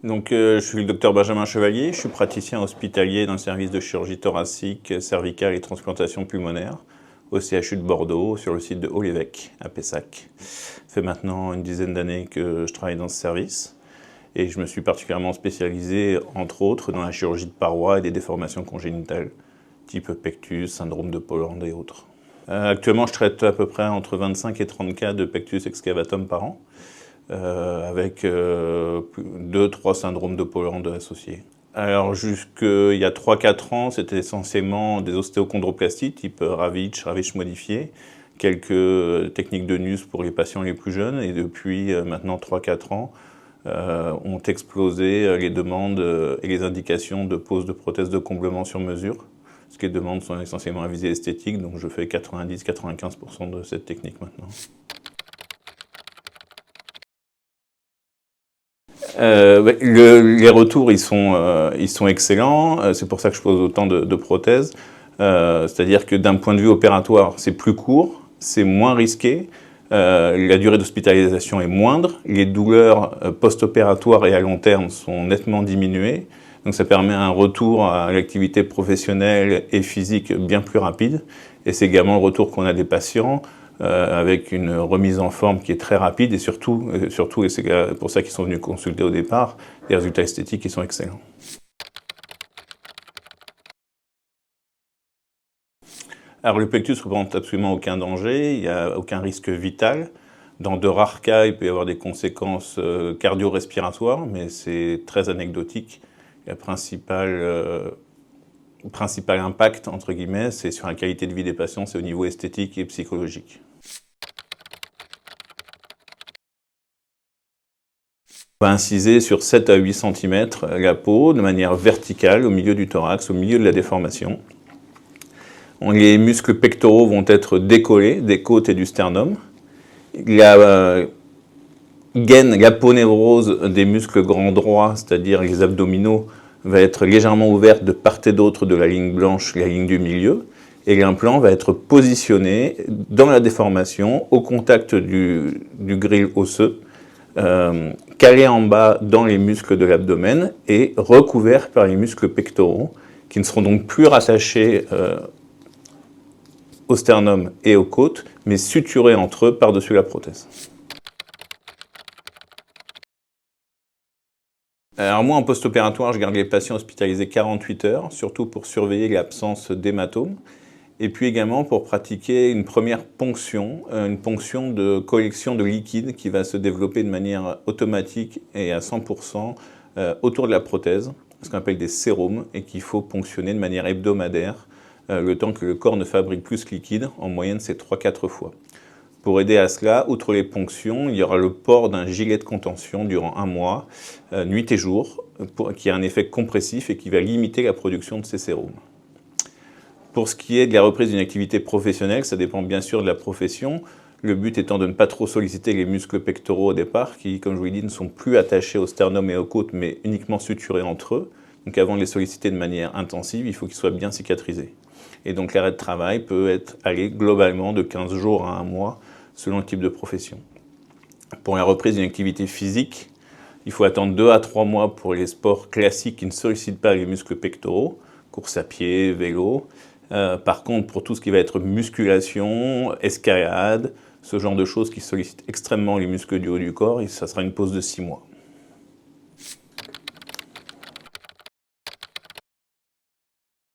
Je suis le docteur Benjamin Chevalier, je suis praticien hospitalier dans le service de chirurgie thoracique, cervicale et transplantation pulmonaire au CHU de Bordeaux, sur le site de Haut-l'Évêque, à Pessac. Ça fait maintenant une dizaine d'années que je travaille dans ce service et je me suis particulièrement spécialisé, entre autres, dans la chirurgie de paroi et des déformations congénitales, type pectus, syndrome de Poland et autres. Actuellement, je traite à peu près entre 25 et 30 cas de pectus excavatum par an, avec 2-3 syndromes de Poland associés. Alors jusqu'il y a 3-4 ans, c'était essentiellement des ostéochondroplasties type Ravitch modifié, quelques techniques de NUS pour les patients les plus jeunes, et depuis maintenant 3-4 ans, ont explosé les demandes et les indications de pose de prothèses de comblement sur mesure. Ce qui les demandes sont essentiellement à visée esthétique, donc je fais 90-95% de cette technique maintenant. Les retours, ils sont excellents, c'est pour ça que je pose autant de prothèses. C'est-à-dire que d'un point de vue opératoire, c'est plus court, c'est moins risqué, la durée d'hospitalisation est moindre, les douleurs post-opératoires et à long terme sont nettement diminuées. Donc ça permet un retour à l'activité professionnelle et physique bien plus rapide. Et c'est également le retour qu'on a des patients avec une remise en forme qui est très rapide et surtout et c'est pour ça qu'ils sont venus consulter au départ, des résultats esthétiques qui sont excellents. Alors le pectus ne représente absolument aucun danger, il n'y a aucun risque vital. Dans de rares cas, il peut y avoir des conséquences cardio-respiratoires, mais c'est très anecdotique. Le principal impact, entre guillemets, c'est sur la qualité de vie des patients, c'est au niveau esthétique et psychologique. On va inciser sur 7 à 8 cm la peau de manière verticale au milieu du thorax, au milieu de la déformation. Les muscles pectoraux vont être décollés des côtes et du sternum. La gaine, l'aponévrose des muscles grands droits, c'est-à-dire les abdominaux, va être légèrement ouverte de part et d'autre de la ligne blanche, la ligne du milieu, et l'implant va être positionné dans la déformation, au contact du gril osseux, calé en bas dans les muscles de l'abdomen et recouvert par les muscles pectoraux, qui ne seront donc plus rattachés au sternum et aux côtes, mais suturés entre eux par-dessus la prothèse. Alors moi, en post-opératoire, je garde les patients hospitalisés 48 heures, surtout pour surveiller l'absence d'hématomes, et puis également pour pratiquer une première ponction, une ponction de collection de liquide qui va se développer de manière automatique et à 100% autour de la prothèse, ce qu'on appelle des sérums, et qu'il faut ponctionner de manière hebdomadaire, le temps que le corps ne fabrique plus ce liquide, en moyenne c'est 3-4 fois. Pour aider à cela, outre les ponctions, il y aura le port d'un gilet de contention durant 1 mois, nuit et jour, qui a un effet compressif et qui va limiter la production de ces sérums. Pour ce qui est de la reprise d'une activité professionnelle, ça dépend bien sûr de la profession, le but étant de ne pas trop solliciter les muscles pectoraux au départ, qui, comme je vous l'ai dit, ne sont plus attachés au sternum et aux côtes, mais uniquement suturés entre eux. Donc avant de les solliciter de manière intensive, il faut qu'ils soient bien cicatrisés. Et donc l'arrêt de travail peut aller globalement de 15 jours à 1 mois, selon le type de profession. Pour la reprise d'une activité physique, il faut attendre 2 à 3 mois pour les sports classiques qui ne sollicitent pas les muscles pectoraux, course à pied, vélo. Par contre, pour tout ce qui va être musculation, escalade, ce genre de choses qui sollicitent extrêmement les muscles du haut du corps, ça sera une pause de 6 mois.